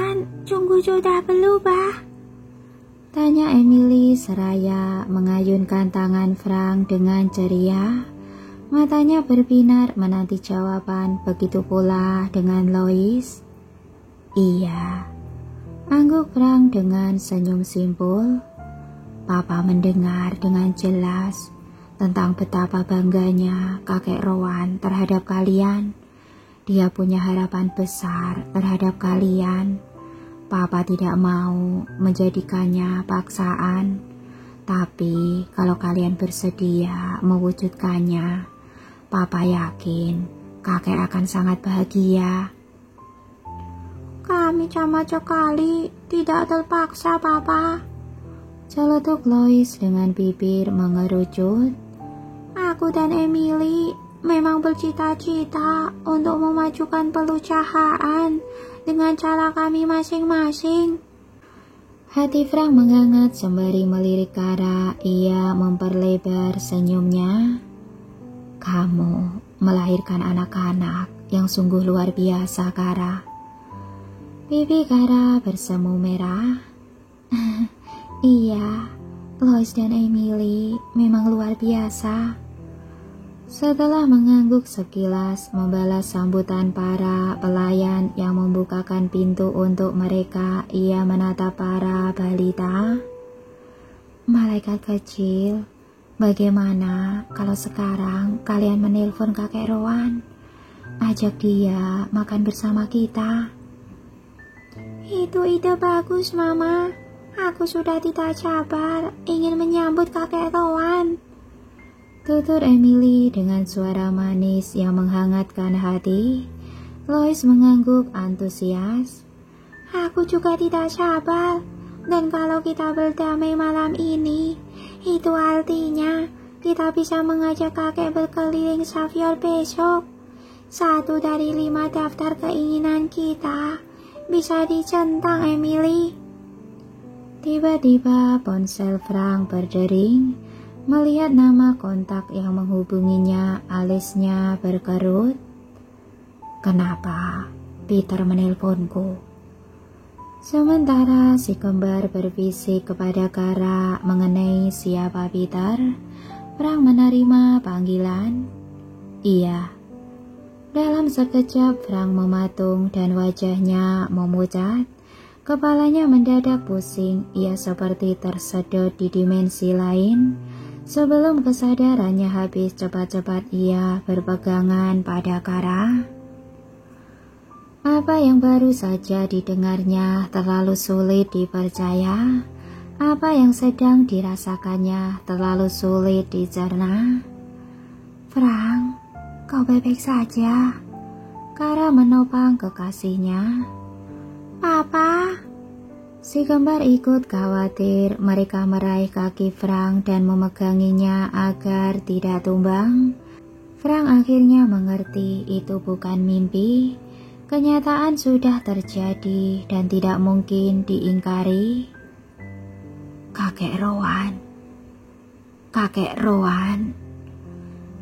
Kalian sungguh sudah berubah? Tanya Emily seraya mengayunkan tangan Frank dengan ceria. Matanya berbinar menanti jawaban, begitu pula dengan Lois. Iya, angguk Frank dengan senyum simpul. Papa mendengar dengan jelas tentang betapa bangganya kakek Rowan terhadap kalian. Dia punya harapan besar terhadap kalian. Papa tidak mau menjadikannya paksaan, tapi kalau kalian bersedia mewujudkannya, Papa yakin kakek akan sangat bahagia. Kami sama sekali tidak terpaksa, Papa. Celetuk Lois dengan bibir mengerucut. Aku dan Emily memang bercita-cita untuk memajukan perusahaan dengan cara kami masing-masing. Hati Frank menghangat sembari melirik Kara. Ia memperlebar senyumnya. Kamu melahirkan anak-anak yang sungguh luar biasa, Kara. Pipi Kara bersemu merah. Iya, Lois dan Emily memang luar biasa. Setelah mengangguk sekilas membalas sambutan para pelayan yang membukakan pintu untuk mereka, ia menatap para balita. Malaikat kecil, bagaimana kalau sekarang kalian menelpon kakek Rowan? Ajak dia makan bersama kita. Itu ide bagus, Mama. Aku sudah tidak sabar ingin menyambut kakek Rowan. Tutur Emily dengan suara manis yang menghangatkan hati. Lois mengangguk antusias. Aku juga tidak sabar. Dan kalau kita berdamai malam ini, itu artinya kita bisa mengajak kakek berkeliling Savior besok. 1 dari 5 daftar keinginan kita bisa dicentang, Emily. Tiba-tiba ponsel Frank berdering. Melihat nama kontak yang menghubunginya, alisnya berkerut. Kenapa Peter menelponku? Sementara si kembar berbisik kepada Kara mengenai siapa Peter, Frank menerima panggilan. Iya. Dalam sekejap Frank mematung dan wajahnya memucat. Kepalanya mendadak pusing, ia seperti tersedot di dimensi lain. Sebelum kesadarannya habis, cepat-cepat ia berpegangan pada Kara. Apa yang baru saja didengarnya terlalu sulit dipercaya. Apa yang sedang dirasakannya terlalu sulit dicerna. Frank, kau baik-baik saja? Kara menopang kekasihnya. Papa. Si kembar ikut khawatir. Mereka meraih kaki Frank dan memeganginya agar tidak tumbang. Frank akhirnya mengerti itu bukan mimpi. Kenyataan sudah terjadi dan tidak mungkin diingkari. Kakek Rowan. Kakek Rowan.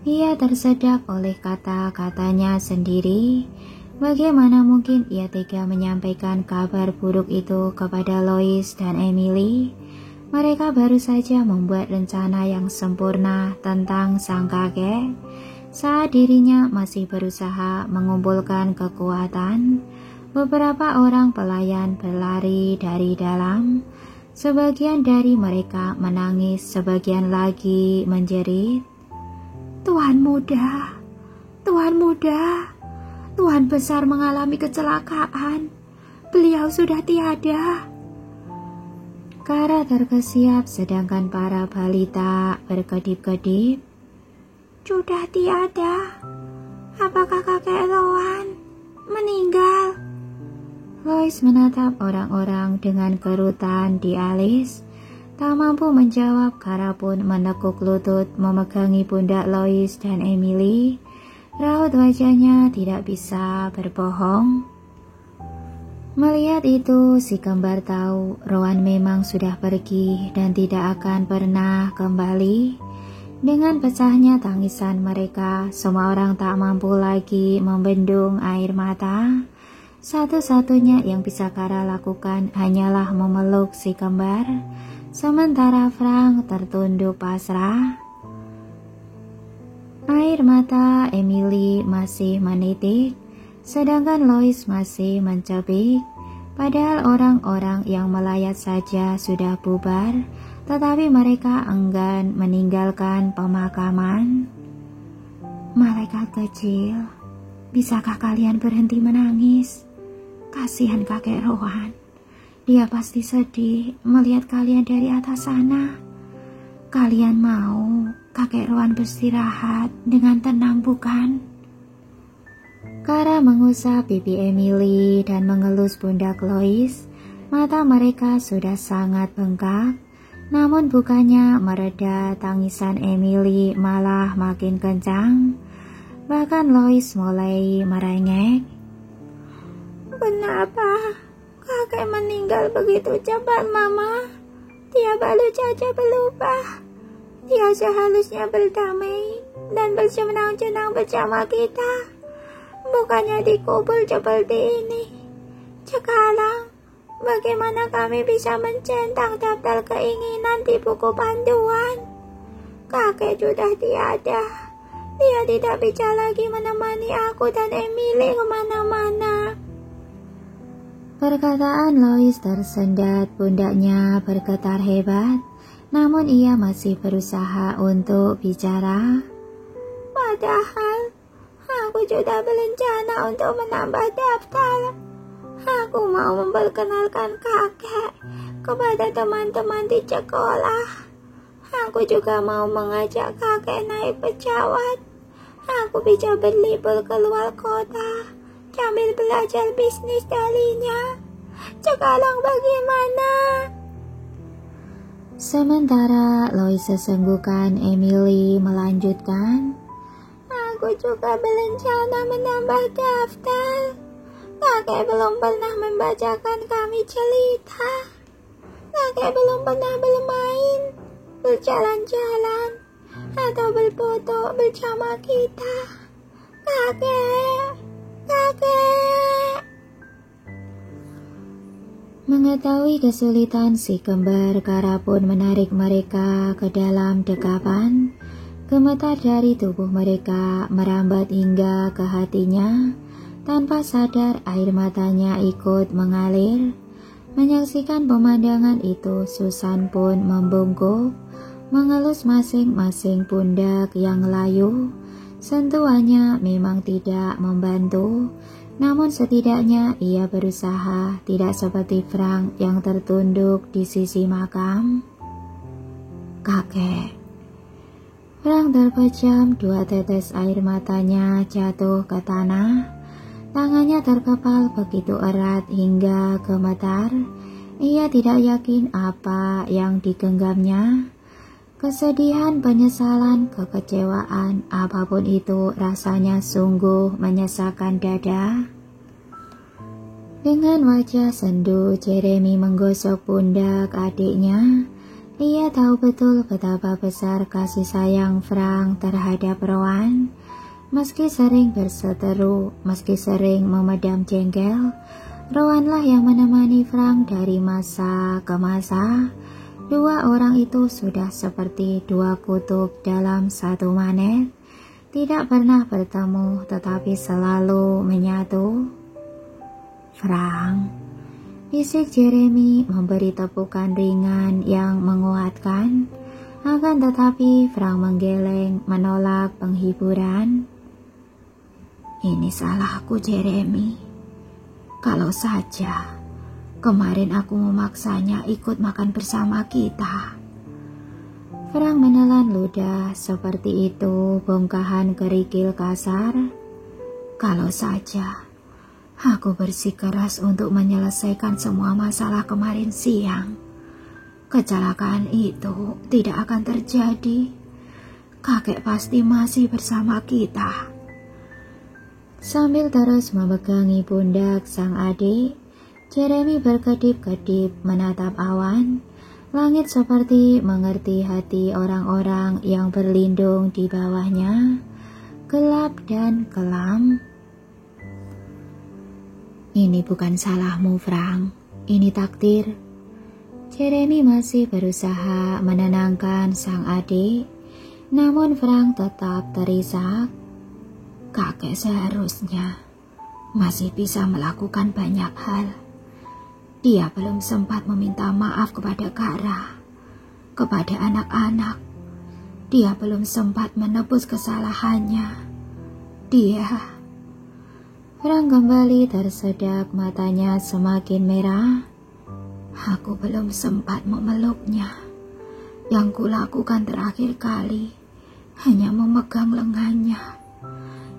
Ia tersedak oleh kata-katanya sendiri. Bagaimana mungkin ia tega menyampaikan kabar buruk itu kepada Lois dan Emily? Mereka baru saja membuat rencana yang sempurna tentang sang kakek. Saat dirinya masih berusaha mengumpulkan kekuatan, beberapa orang pelayan berlari dari dalam. Sebagian dari mereka menangis, sebagian lagi menjerit. Tuan muda, Tuan muda. Tuan besar mengalami kecelakaan. Beliau sudah tiada. Kara terkesiap sedangkan para balita berkedip-kedip. Sudah tiada. Apakah kakek Rowan meninggal? Lois menatap orang-orang dengan kerutan di alis. Tak mampu menjawab, Kara pun menekuk lutut memegangi pundak Lois dan Emily. Raut wajahnya tidak bisa berbohong. Melihat itu, si kembar tahu Rowan memang sudah pergi dan tidak akan pernah kembali. Dengan pecahnya tangisan mereka, semua orang tak mampu lagi membendung air mata. Satu-satunya yang bisa Kara lakukan hanyalah memeluk si kembar, sementara Frank tertunduk pasrah. Air mata Emily masih menitik, sedangkan Lois masih mencebik. Padahal orang-orang yang melayat saja sudah bubar, tetapi mereka enggan meninggalkan pemakaman. Malaikat kecil, bisakah kalian berhenti menangis? Kasihan kakek Rowan. Dia pasti sedih melihat kalian dari atas sana. Kalian mau kakek Rowan beristirahat dengan tenang, bukan? Kara mengusap pipi Emily dan mengelus pundak Lois. Mata mereka sudah sangat bengkak. Namun bukannya mereda, tangisan Emily malah makin kencang. Bahkan Lois mulai merengek. Kenapa kakek meninggal begitu cepat, Mama? Dia baru saja berubah. Dia seharusnya berdamai dan bersenang-senang bersama kita, bukannya dikubur seperti ini. Sekarang, bagaimana kami bisa mencentang daftar keinginan di buku panduan? Kakek sudah tiada. Dia tidak bisa lagi menemani aku dan Emily kemana-mana. Perkataan Lois tersendat, pundaknya bergetar hebat, namun ia masih berusaha untuk bicara. Padahal, aku sudah berencana untuk menambah daftar. Aku mau memperkenalkan kakek kepada teman-teman di sekolah. Aku juga mau mengajak kakek naik pesawat. Aku bisa berlibur keluar kota sambil belajar bisnis darinya. Sekarang bagaimana? Sementara Lois sesenggukan, Emily melanjutkan. Aku juga berencana menambah daftar. Kakek belum pernah membacakan kami cerita. Kakek belum pernah bermain, berjalan-jalan, atau berfoto bersama kita. Kakek. Mengetahui kesulitan si kembar, Kara pun menarik mereka ke dalam dekapan. Gemetar dari tubuh mereka merambat hingga ke hatinya. Tanpa sadar air matanya ikut mengalir. Menyaksikan pemandangan itu, Susan pun membungkuk, mengelus masing-masing pundak yang layu. Sentuhannya memang tidak membantu, namun setidaknya ia berusaha tidak seperti Frank yang tertunduk di sisi makam. Kakek. Frank terpejam, 2 tetes air matanya jatuh ke tanah. Tangannya terkepal begitu erat hingga gemetar. Ia tidak yakin apa yang digenggamnya. Kesedihan, penyesalan, kekecewaan, apapun itu rasanya sungguh menyesakan dada. Dengan wajah sendu, Jeremy menggosok pundak adiknya. Ia tahu betul betapa besar kasih sayang Frank terhadap Rowan. Meski sering berseteru, meski sering memedam jengkel, Rowanlah yang menemani Frank dari masa ke masa. 2 orang itu sudah seperti 2 kutub dalam satu magnet, tidak pernah bertemu tetapi selalu menyatu. Frank, bisik Jeremy memberi tepukan ringan yang menguatkan. Akan tetapi Frank menggeleng menolak penghiburan. Ini salahku, Jeremy. Kalau saja kemarin aku memaksanya ikut makan bersama kita. Frank menelan ludah, seperti itu bongkahan kerikil kasar. Kalau saja aku bersikeras untuk menyelesaikan semua masalah kemarin siang, kecelakaan itu tidak akan terjadi. Kakek pasti masih bersama kita. Sambil terus memegangi pundak sang adik, Jeremy berkedip-kedip menatap awan. Langit seperti mengerti hati orang-orang yang berlindung di bawahnya, gelap dan kelam. Ini bukan salahmu, Frank. Ini takdir. Jeremy masih berusaha menenangkan sang adik, namun Frank tetap terisak. Kakek seharusnya masih bisa melakukan banyak hal. Dia belum sempat meminta maaf kepada Kara, kepada anak-anak. Dia belum sempat menebus kesalahannya. Frank kembali tersedak, matanya semakin merah. Aku belum sempat memeluknya. Yang kulakukan terakhir kali hanya memegang lengannya.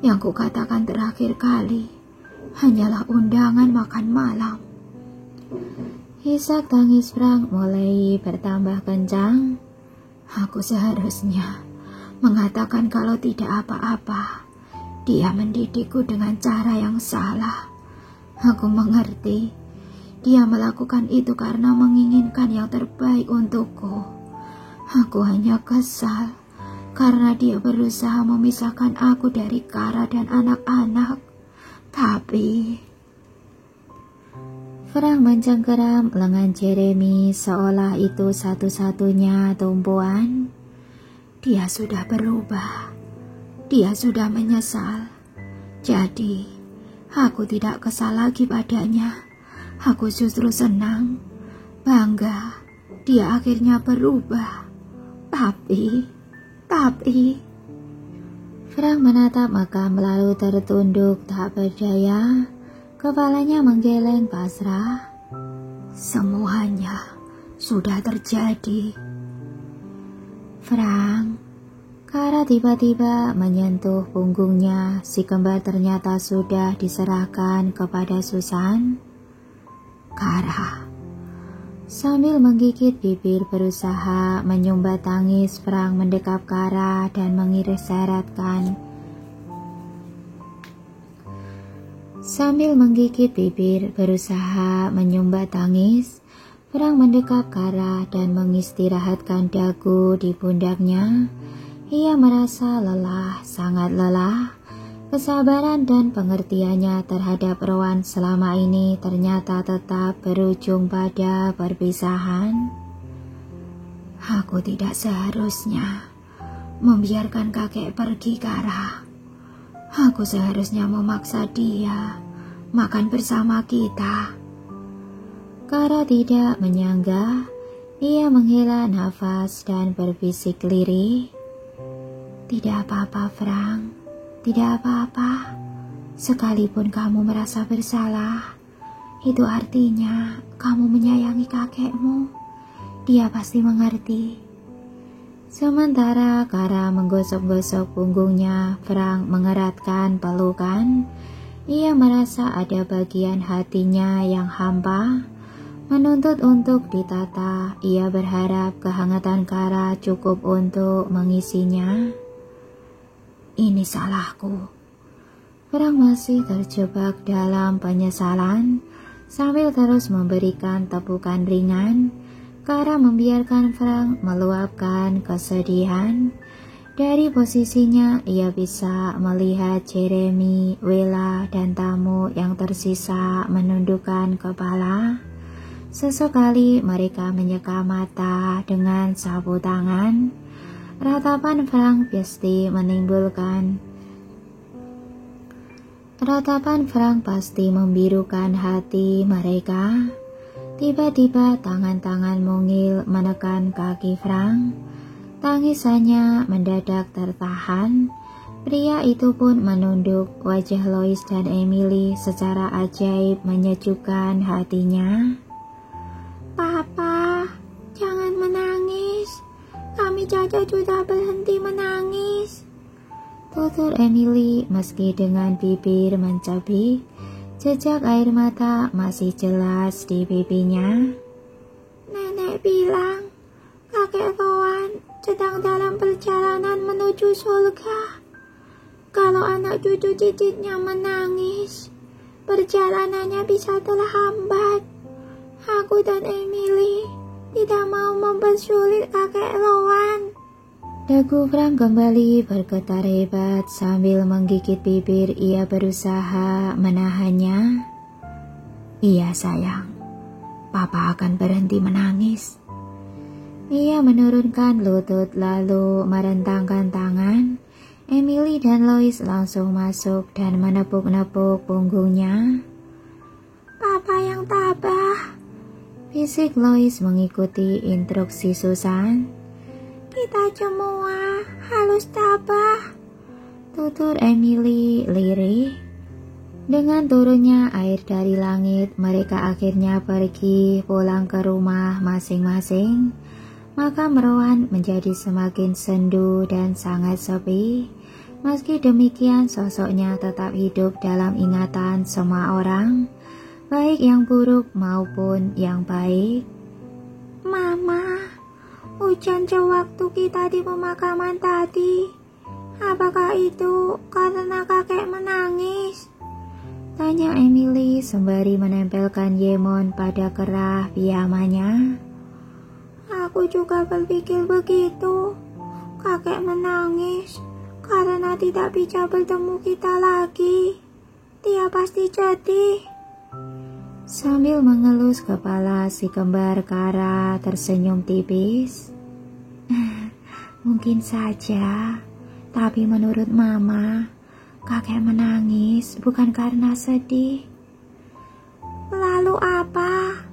Yang kukatakan terakhir kali hanyalah undangan makan malam. Isak tangis Frank mulai bertambah kencang. Aku seharusnya mengatakan kalau tidak apa-apa. Dia mendidikku dengan cara yang salah. Aku mengerti. Dia melakukan itu karena menginginkan yang terbaik untukku. Aku hanya kesal karena dia berusaha memisahkan aku dari Kara dan anak-anak. Tapi Frank mencengkeram lengan Jeremy seolah itu satu-satunya tumpuan. Dia sudah berubah. Dia sudah menyesal. Jadi, aku tidak kesal lagi padanya. Aku justru senang, bangga. Dia akhirnya berubah. Tapi, Frank menatap makam lalu tertunduk tak berdaya. Kepalanya menggeleng pasrah. Semuanya sudah terjadi. Frank, Kara tiba-tiba menyentuh punggungnya. Si kembar ternyata sudah diserahkan kepada Susan. Kara, sambil menggigit bibir berusaha menyumbat tangis, Frank mendekap Kara dan mengiris-seretkan. Sambil menggigit bibir berusaha menyumbat tangis, Frank mendekap Kara dan mengistirahatkan dagu di pundaknya. Ia merasa lelah, sangat lelah. Kesabaran dan pengertiannya terhadap Rowan selama ini ternyata tetap berujung pada perpisahan. Aku tidak seharusnya membiarkan kakek pergi, Kara. Aku seharusnya memaksa dia makan bersama kita. Kara tidak menyanggah. Ia menghela nafas dan berbisik lirih. Tidak apa-apa, Frank. Tidak apa-apa. Sekalipun kamu merasa bersalah, itu artinya kamu menyayangi kakekmu. Dia pasti mengerti. Sementara Kara menggosok-gosok punggungnya, Frank mengeratkan pelukan. Ia merasa ada bagian hatinya yang hampa, menuntut untuk ditata. Ia berharap kehangatan Kara cukup untuk mengisinya. Ini salahku. Frank masih terjebak dalam penyesalan. Sambil terus memberikan tepukan ringan, Kara membiarkan Frank meluapkan kesedihan. Dari posisinya, ia bisa melihat Jeremy, Willa, dan tamu yang tersisa menundukkan kepala. Sesekali mereka menyeka mata dengan sapu tangan. Ratapan Frank pasti membirukan hati mereka. Tiba-tiba tangan-tangan mungil menekan kaki Frank. Tangisannya mendadak tertahan. Pria itu pun menunduk. Wajah Lois dan Emily secara ajaib menyejukkan hatinya. Papa, jangan menangis. Kami saja sudah berhenti menangis. Tutur Emily meski dengan bibir mencabik. Jejak air mata masih jelas di pipinya. Nenek bilang kakek Rowan sedang dalam perjalanan menuju surga. Kalau anak cucu cicitnya menangis, perjalanannya bisa terhambat. Aku dan Emily tidak mau mempersulit kakek Rowan. Dagu Frank kembali bergetar hebat. Sambil menggigit bibir, ia berusaha menahannya. Iya sayang, Papa akan berhenti menangis. Ia menurunkan lutut lalu merentangkan tangan. Emily dan Lois langsung masuk dan menepuk-nepuk punggungnya. Papa yang tabah, bisik Lois mengikuti instruksi Susan. Kita semua harus tabah, tutur Emily lirih. Dengan turunnya air dari langit, mereka akhirnya pergi pulang ke rumah masing-masing. Makam Rowan menjadi semakin sendu dan sangat sepi. Meski demikian, sosoknya tetap hidup dalam ingatan semua orang, baik yang buruk maupun yang baik. Mama, hujan sewaktu kita di pemakaman tadi, apakah itu karena kakek menangis? Tanya Emily sembari menempelkan Yemon pada kerah piyamanya. Aku juga berpikir begitu. Kakek menangis karena tidak bisa bertemu kita lagi. Dia pasti sedih. Sambil mengelus kepala si kembar Kara tersenyum tipis. Mungkin saja, tapi menurut Mama, kakek menangis bukan karena sedih. Lalu apa?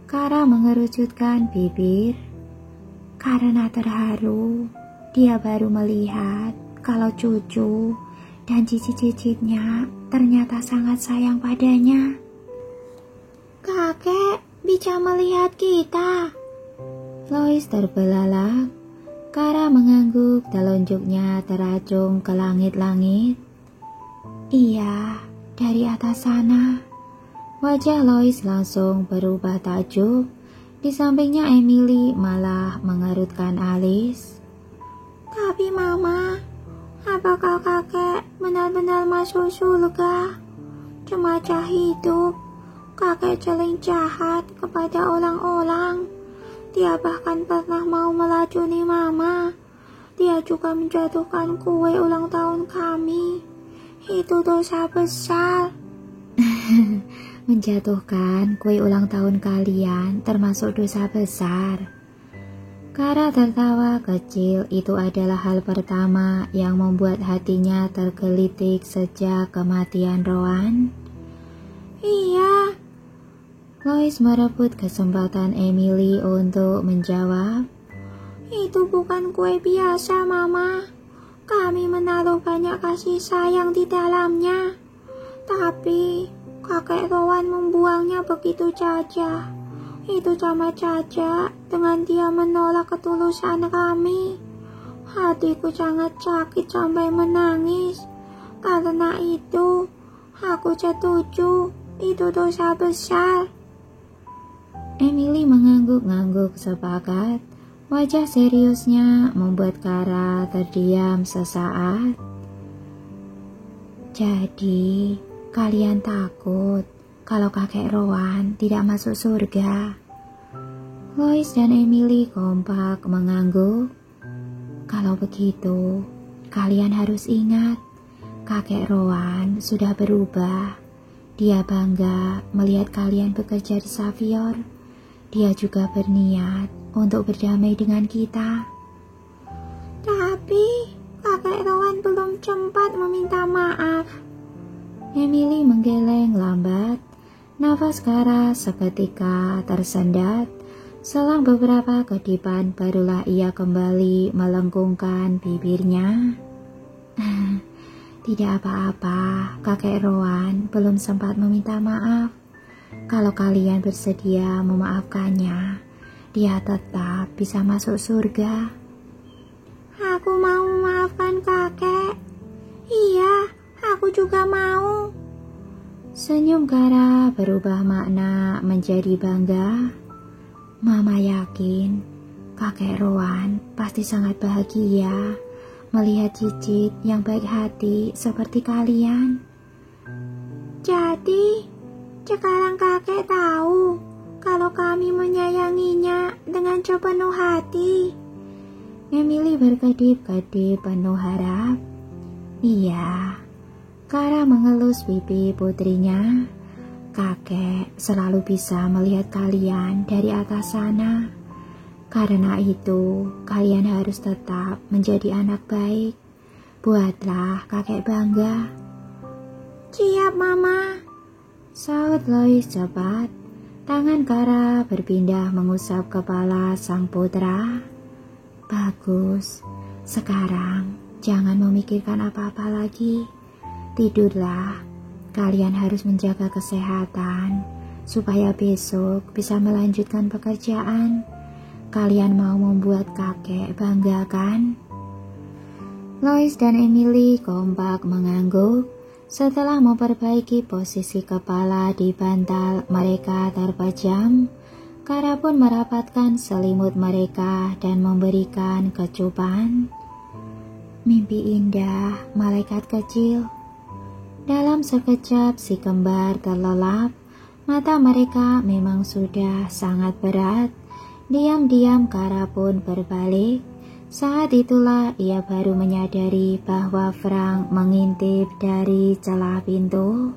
Kara mengerucutkan bibir. Karena terharu, dia baru melihat kalau cucu dan cicit-cicitnya ternyata sangat sayang padanya. Kakek bisa melihat kita. Lois terbelalak. Kara mengangguk, telunjuknya teracung ke langit-langit. Iya, dari atas sana. Wajah Lois langsung berubah takjub. Di sampingnya Emily malah mengerutkan alis. Tapi Mama, apakah kakek benar-benar masuk surga? Cemacah hidup, kakek celing jahat kepada orang-orang. Dia bahkan pernah mau melacuni Mama. Dia juga menjatuhkan kue ulang tahun kami. Itu dosa besar. Menjatuhkan kue ulang tahun kalian termasuk dosa besar. Kara tertawa kecil. Itu adalah hal pertama yang membuat hatinya tergelitik sejak kematian Rowan. Iya. Lois merebut kesempatan Emily untuk menjawab. Itu bukan kue biasa, Mama. Kami menaruh banyak kasih sayang di dalamnya. Tapi kakek Rowan membuangnya begitu saja. Itu sama saja dengan dia menolak ketulusan kami. Hatiku sangat sakit sampai menangis. Karena itu, aku setuju. Itu dosa besar. Emily mengangguk-ngangguk sepakat. Wajah seriusnya membuat Kara terdiam sesaat. Jadi, kalian takut kalau kakek Rowan tidak masuk surga? Lois dan Emily kompak mengangguk. Kalau begitu, kalian harus ingat, kakek Rowan sudah berubah. Dia bangga melihat kalian bekerja di Savior. Dia juga berniat untuk berdamai dengan kita. Tapi kakek Rowan belum sempat meminta maaf. Emily menggeleng lambat. Nafas Kara seketika tersendat. Selang beberapa kedipan barulah ia kembali melengkungkan bibirnya. Tidak apa-apa, kakek Rowan belum sempat meminta maaf. Kalau kalian bersedia memaafkannya, dia tetap bisa masuk surga. Aku mau memaafkan kakek. Iya, aku juga mau. Senyum Kara berubah makna menjadi bangga. Mama yakin kakek Rowan pasti sangat bahagia melihat cicit yang baik hati seperti kalian. Jadi, sekarang kakek tahu kalau kami menyayanginya dengan sepenuh hati. Emily berkedip-kedip penuh harap. Iya. Kara mengelus pipi putrinya. Kakek selalu bisa melihat kalian dari atas sana. Karena itu, kalian harus tetap menjadi anak baik. Buatlah kakek bangga. Siap, Mama, saut Lois cepat. Tangan Kara berpindah mengusap kepala sang putra. Bagus, sekarang jangan memikirkan apa-apa lagi. Tidurlah, kalian harus menjaga kesehatan supaya besok bisa melanjutkan pekerjaan. Kalian mau membuat kakek bangga kan? Lois dan Emily kompak mengangguk. Setelah memperbaiki posisi kepala di bantal mereka terpejam, Kara pun merapatkan selimut mereka dan memberikan kecupan. Mimpi indah, malaikat kecil. Dalam sekejap si kembar terlelap. Mata mereka memang sudah sangat berat. Diam-diam Kara pun berbalik. Saat itulah ia baru menyadari bahwa Frank mengintip dari celah pintu.